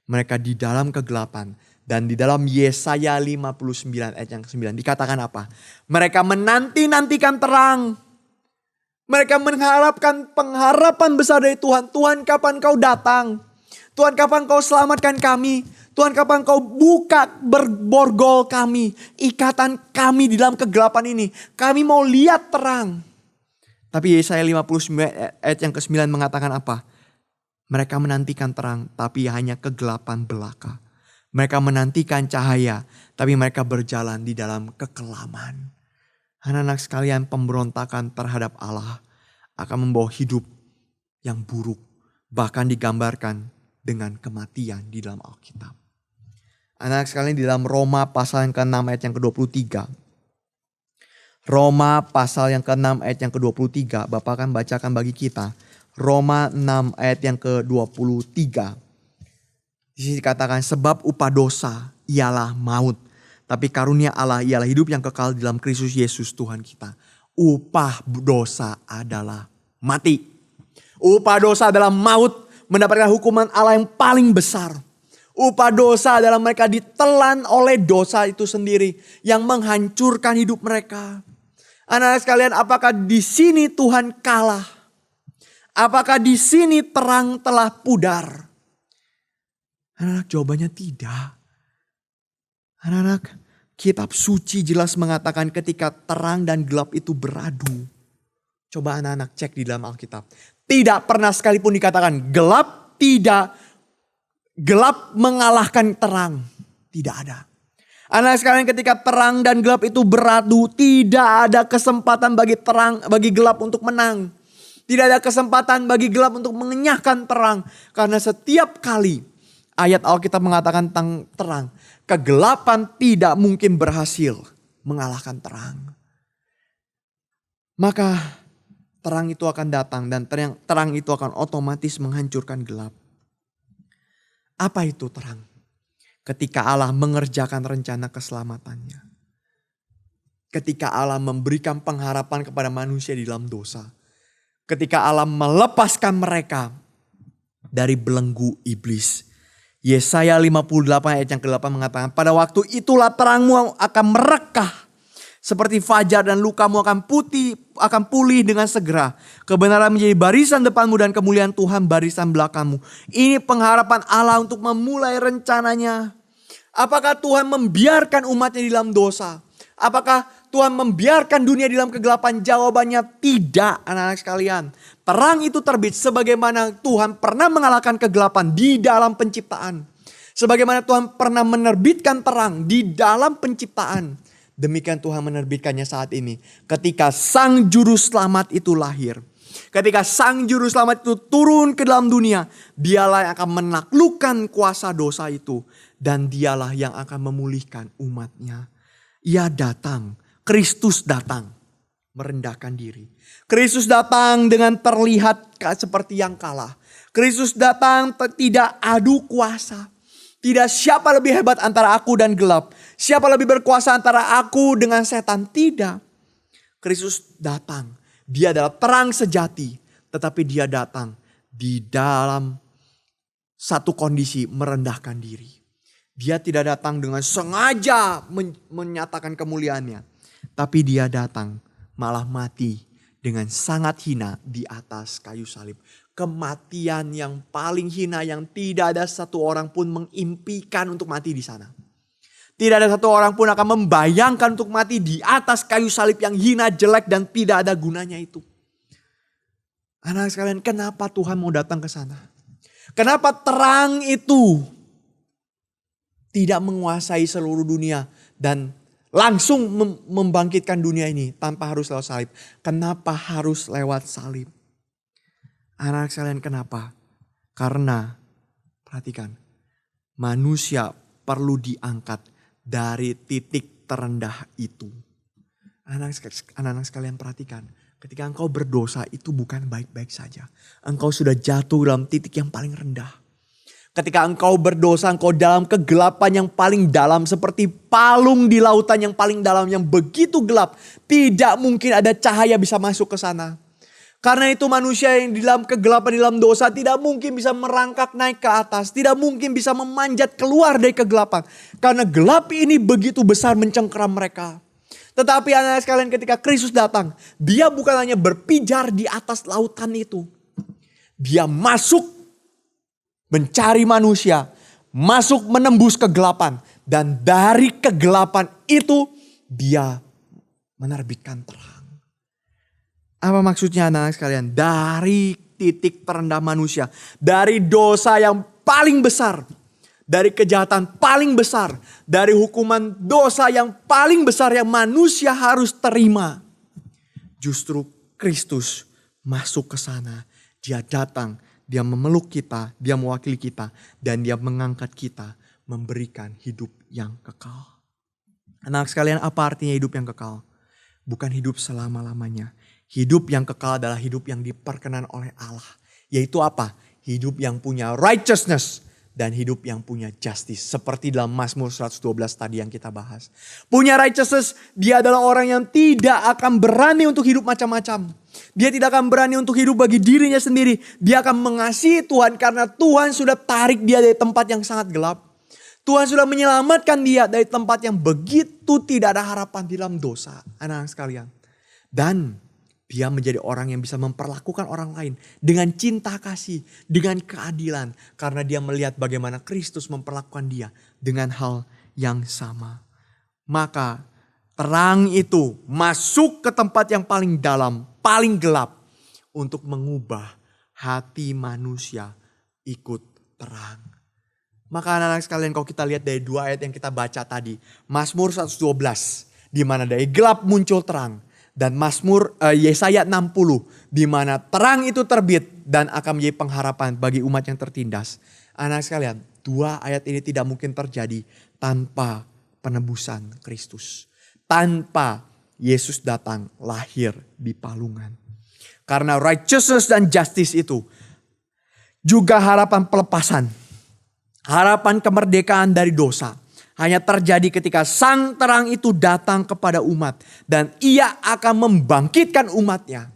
Mereka di dalam kegelapan. Dan di dalam Yesaya 59 ayat yang ke-9 dikatakan apa? Mereka menanti-nantikan terang. Mereka mengharapkan pengharapan besar dari Tuhan. Tuhan, kapan kau datang? Tuhan, kapan kau selamatkan kami? Tuhan, kapan kau buka berborgol kami? Ikatan kami di dalam kegelapan ini. Kami mau lihat terang. Tapi Yesaya 59 ayat yang ke-9 mengatakan apa? Mereka menantikan terang tapi hanya kegelapan belaka. Mereka menantikan cahaya tapi mereka berjalan di dalam kekelaman. Anak-anak sekalian, pemberontakan terhadap Allah akan membawa hidup yang buruk. Bahkan digambarkan dengan kematian di dalam Alkitab. Anak-anak sekalian, di dalam Roma pasal yang ke-6 ayat yang ke-23. Roma pasal yang ke-6 ayat yang ke-23. Bapak akan bacakan bagi kita. Roma 6 ayat yang ke-23. Di sini dikatakan sebab upah dosa ialah maut. Tapi karunia Allah ialah hidup yang kekal di dalam Kristus Yesus Tuhan kita. Upah dosa adalah mati. Upah dosa adalah maut. Mendapatkan hukuman Allah yang paling besar. Upah dosa adalah mereka ditelan oleh dosa itu sendiri. Yang menghancurkan hidup mereka. Anak-anak sekalian, apakah di sini Tuhan kalah? Apakah di sini terang telah pudar? Anak-anak, jawabannya tidak. Anak-anak, kitab suci jelas mengatakan ketika terang dan gelap itu beradu. Coba anak-anak cek di dalam Alkitab. Tidak pernah sekalipun dikatakan gelap gelap mengalahkan terang. Tidak ada. Anak-anak sekalian, ketika terang dan gelap itu beradu, tidak ada kesempatan bagi gelap untuk menang. Tidak ada kesempatan bagi gelap untuk mengenyahkan terang. Karena setiap kali ayat Alkitab mengatakan tentang terang, kegelapan tidak mungkin berhasil mengalahkan terang. Maka terang itu akan datang dan terang itu akan otomatis menghancurkan gelap. Apa itu terang? Ketika Allah mengerjakan rencana keselamatannya. Ketika Allah memberikan pengharapan kepada manusia di dalam dosa. Ketika Allah melepaskan mereka dari belenggu iblis. Yesaya 58 ayat yang ke-8 mengatakan, pada waktu itulah terangmu akan merekah seperti fajar dan lukamu akan pulih dengan segera. Kebenaran menjadi barisan depanmu dan kemuliaan Tuhan barisan belakangmu. Ini pengharapan Allah untuk memulai rencananya. Apakah Tuhan membiarkan umatnya di dalam dosa? Apakah Tuhan membiarkan dunia di dalam kegelapan? Jawabannya tidak, anak-anak sekalian. Terang itu terbit sebagaimana Tuhan pernah mengalahkan kegelapan di dalam penciptaan. Sebagaimana Tuhan pernah menerbitkan terang di dalam penciptaan. Demikian Tuhan menerbitkannya saat ini. Ketika Sang Juru Selamat itu lahir. Ketika Sang Juru Selamat itu turun ke dalam dunia. Dialah yang akan menaklukkan kuasa dosa itu. Dan dialah yang akan memulihkan umatnya. Ia datang. Kristus datang. Merendahkan diri. Kristus datang dengan terlihat seperti yang kalah. Kristus datang tidak adu kuasa. Tidak siapa lebih hebat antara aku dan gelap. Siapa lebih berkuasa antara aku dengan setan. Tidak. Kristus datang. Dia adalah terang sejati. Tetapi dia datang di dalam satu kondisi merendahkan diri. Dia tidak datang dengan sengaja menyatakan kemuliaannya. Tapi dia datang malah mati dengan sangat hina di atas kayu salib. Kematian yang paling hina yang tidak ada satu orang pun mengimpikan untuk mati di sana. Tidak ada satu orang pun akan membayangkan untuk mati di atas kayu salib yang hina, jelek dan tidak ada gunanya itu. Anak sekalian, kenapa Tuhan mau datang ke sana? Kenapa terang itu tidak menguasai seluruh dunia dan langsung membangkitkan dunia ini tanpa harus lewat salib? Kenapa harus lewat salib? Anak sekalian, kenapa? Karena perhatikan, manusia perlu diangkat dari titik terendah itu. Anak-anak sekalian perhatikan, ketika engkau berdosa itu bukan baik-baik saja. Engkau sudah jatuh dalam titik yang paling rendah. Ketika engkau berdosa, engkau dalam kegelapan yang paling dalam. Seperti palung di lautan yang paling dalam, yang begitu gelap. Tidak mungkin ada cahaya bisa masuk ke sana. Karena itu manusia yang di dalam kegelapan, di dalam dosa tidak mungkin bisa merangkak naik ke atas. Tidak mungkin bisa memanjat keluar dari kegelapan. Karena gelap ini begitu besar mencengkeram mereka. Tetapi anak sekalian, ketika Kristus datang, dia bukan hanya berpijar di atas lautan itu. Dia masuk mencari manusia. Masuk menembus kegelapan. Dan dari kegelapan itu dia menerbitkan terang. Apa maksudnya anak-anak sekalian? Dari titik terendah manusia. Dari dosa yang paling besar. Dari kejahatan paling besar. Dari hukuman dosa yang paling besar yang manusia harus terima. Justru Kristus masuk ke sana. Dia datang, dia memeluk kita, dia mewakili kita. Dan dia mengangkat kita memberikan hidup yang kekal. Anak sekalian, apa artinya hidup yang kekal? Bukan hidup selama-lamanya. Hidup yang kekal adalah hidup yang diperkenan oleh Allah. Yaitu apa? Hidup yang punya righteousness dan hidup yang punya justice. Seperti dalam Mazmur 112 tadi yang kita bahas. Punya righteousness, dia adalah orang yang tidak akan berani untuk hidup macam-macam. Dia tidak akan berani untuk hidup bagi dirinya sendiri. Dia akan mengasihi Tuhan karena Tuhan sudah tarik dia dari tempat yang sangat gelap. Tuhan sudah menyelamatkan dia dari tempat yang begitu tidak ada harapan di dalam dosa. Anak-anak sekalian. Dan dia menjadi orang yang bisa memperlakukan orang lain dengan cinta kasih, dengan keadilan. Karena dia melihat bagaimana Kristus memperlakukan dia dengan hal yang sama. Maka terang itu masuk ke tempat yang paling dalam, paling gelap. Untuk mengubah hati manusia ikut terang. Maka anak-anak sekalian, kalau kita lihat dari dua ayat yang kita baca tadi. Mazmur 112, di mana dari gelap muncul terang. Dan Mazmur Yesaya 60 di mana terang itu terbit dan akan menjadi pengharapan bagi umat yang tertindas. Anak sekalian, dua ayat ini tidak mungkin terjadi tanpa penebusan Kristus. Tanpa Yesus datang lahir di palungan. Karena righteousness dan justice itu juga harapan pelepasan. Harapan kemerdekaan dari dosa. Hanya terjadi ketika sang terang itu datang kepada umat. Dan ia akan membangkitkan umatnya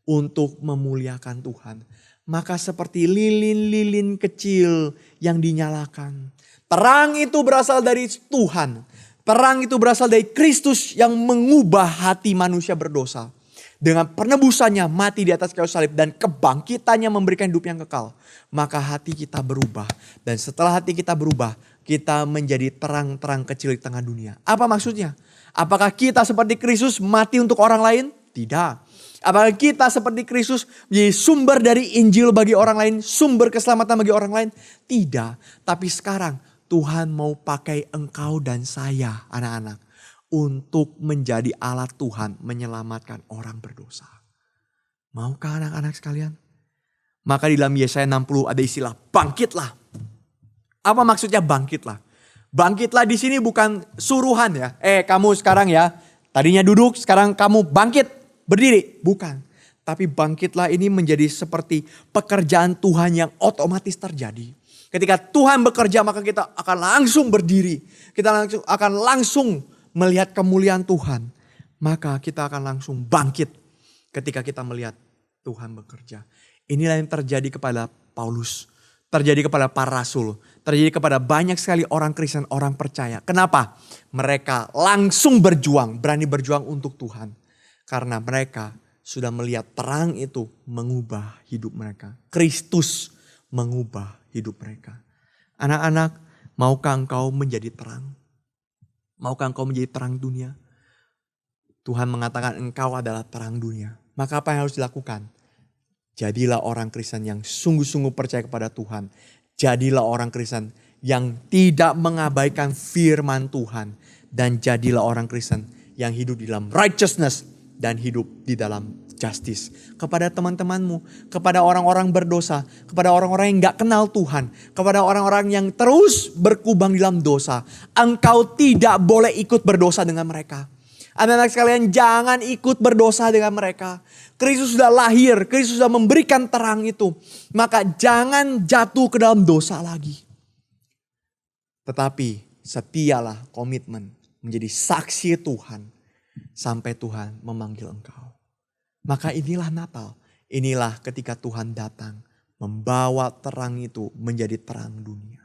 untuk memuliakan Tuhan. Maka seperti lilin-lilin kecil yang dinyalakan. Terang itu berasal dari Tuhan. Terang itu berasal dari Kristus yang mengubah hati manusia berdosa. Dengan penebusannya mati di atas kayu salib dan kebangkitannya memberikan hidup yang kekal. Maka hati kita berubah. Dan setelah hati kita berubah, kita menjadi terang-terang kecil di tengah dunia. Apa maksudnya? Apakah kita seperti Kristus mati untuk orang lain? Tidak. Apakah kita seperti Kristus menjadi sumber dari Injil bagi orang lain? Sumber keselamatan bagi orang lain? Tidak. Tapi sekarang Tuhan mau pakai engkau dan saya, anak-anak. untuk menjadi alat Tuhan menyelamatkan orang berdosa. Maukah anak-anak sekalian? Maka di dalam Yesaya 60 ada istilah bangkitlah. Apa maksudnya bangkitlah? Bangkitlah di sini bukan suruhan ya. Kamu sekarang ya, tadinya duduk, sekarang kamu bangkit, berdiri. Bukan. Tapi bangkitlah ini menjadi seperti pekerjaan Tuhan yang otomatis terjadi. Ketika Tuhan bekerja maka kita akan langsung berdiri. Kita akan langsung melihat kemuliaan Tuhan. Maka kita akan langsung bangkit ketika kita melihat Tuhan bekerja. Inilah yang terjadi kepada Paulus. Terjadi kepada para rasul. Terjadi kepada banyak sekali orang Kristen, orang percaya. Kenapa? Mereka langsung berjuang, berani berjuang untuk Tuhan. Karena mereka sudah melihat terang itu mengubah hidup mereka. Kristus mengubah hidup mereka. Anak-anak, maukah engkau menjadi terang? Maukah engkau menjadi terang dunia? Tuhan mengatakan engkau adalah terang dunia. Maka apa yang harus dilakukan? Jadilah orang Kristen yang sungguh-sungguh percaya kepada Tuhan. Jadilah orang Kristen yang tidak mengabaikan firman Tuhan. Dan jadilah orang Kristen yang hidup di dalam righteousness dan hidup di dalam justice. Kepada teman-temanmu, kepada orang-orang berdosa, kepada orang-orang yang gak kenal Tuhan, kepada orang-orang yang terus berkubang di dalam dosa. Engkau tidak boleh ikut berdosa dengan mereka. Anak-anak sekalian, jangan ikut berdosa dengan mereka. Kristus sudah lahir, Kristus sudah memberikan terang itu. Maka jangan jatuh ke dalam dosa lagi. Tetapi setialah komitmen menjadi saksi Tuhan sampai Tuhan memanggil engkau. Maka inilah Natal. Inilah ketika Tuhan datang membawa terang itu menjadi terang dunia.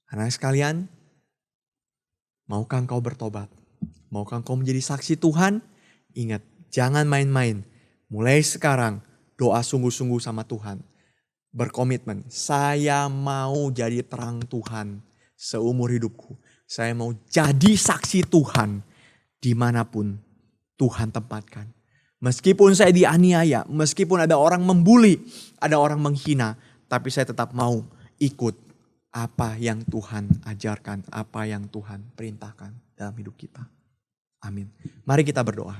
Anak sekalian, maukah engkau bertobat? Maukah engkau menjadi saksi Tuhan? Ingat, jangan main-main. Mulai sekarang doa sungguh-sungguh sama Tuhan. Berkomitmen, saya mau jadi terang Tuhan seumur hidupku. Saya mau jadi saksi Tuhan dimanapun Tuhan tempatkan. Meskipun saya dianiaya, meskipun ada orang membuli, ada orang menghina. Tapi saya tetap mau ikut apa yang Tuhan ajarkan, apa yang Tuhan perintahkan dalam hidup kita. Amin. Mari kita berdoa.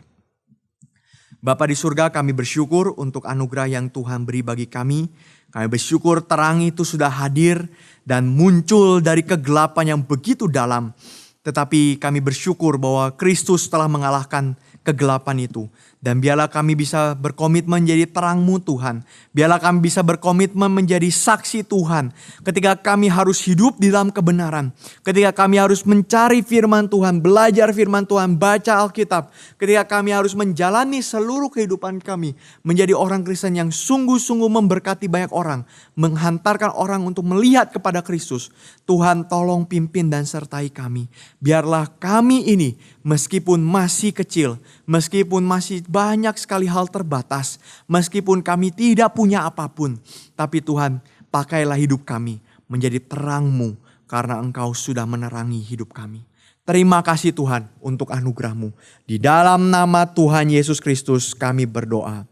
Bapa di surga, kami bersyukur untuk anugerah yang Tuhan beri bagi kami. Kami bersyukur terang itu sudah hadir dan muncul dari kegelapan yang begitu dalam. Tetapi kami bersyukur bahwa Kristus telah mengalahkan kegelapan itu. Dan biarlah kami bisa berkomitmen menjadi terang-Mu Tuhan. Biarlah kami bisa berkomitmen menjadi saksi Tuhan. Ketika kami harus hidup di dalam kebenaran. Ketika kami harus mencari firman Tuhan, belajar firman Tuhan, baca Alkitab. Ketika kami harus menjalani seluruh kehidupan kami. Menjadi orang Kristen yang sungguh-sungguh memberkati banyak orang. Menghantarkan orang untuk melihat kepada Kristus. Tuhan tolong pimpin dan sertai kami. Biarlah kami ini meskipun masih kecil, meskipun masih banyak sekali hal terbatas, meskipun kami tidak punya apapun, tapi Tuhan pakailah hidup kami menjadi terang-Mu karena Engkau sudah menerangi hidup kami. Terima kasih Tuhan untuk anugerah-Mu. Di dalam nama Tuhan Yesus Kristus kami berdoa.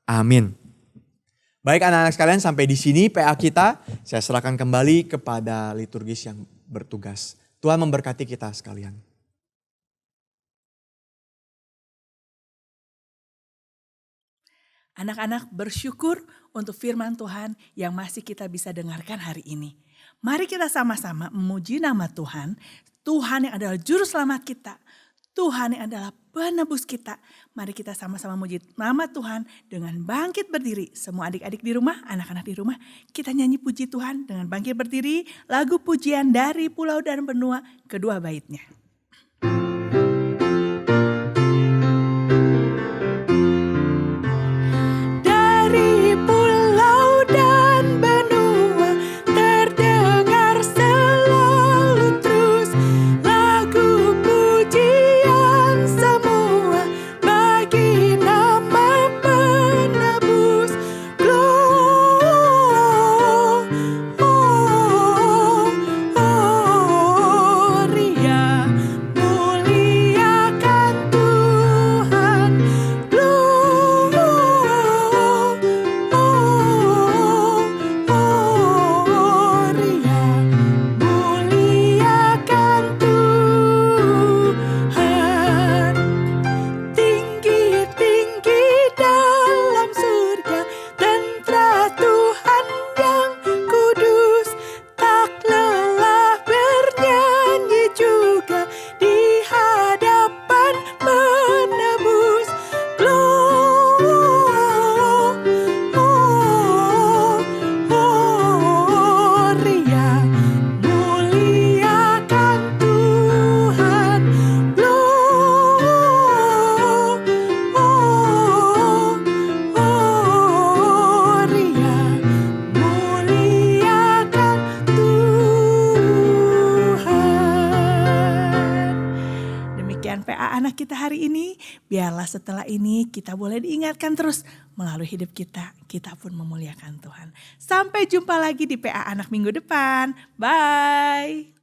Amin. Baik anak-anak sekalian, sampai di sini PA kita. Saya serahkan kembali kepada liturgis yang bertugas. Tuhan memberkati kita sekalian. Anak-anak bersyukur untuk firman Tuhan yang masih kita bisa dengarkan hari ini. Mari kita sama-sama memuji nama Tuhan. Tuhan yang adalah juru selamat kita. Tuhan yang adalah penebus kita. Mari kita sama-sama memuji nama Tuhan dengan bangkit berdiri. Semua adik-adik di rumah, anak-anak di rumah. Kita nyanyi puji Tuhan dengan bangkit berdiri. Lagu pujian dari Pulau dan Benua, kedua baitnya. Anak kita hari ini. Biarlah setelah ini kita boleh diingatkan terus melalui hidup kita. Kita pun memuliakan Tuhan. Sampai jumpa lagi di PA Anak minggu depan. Bye.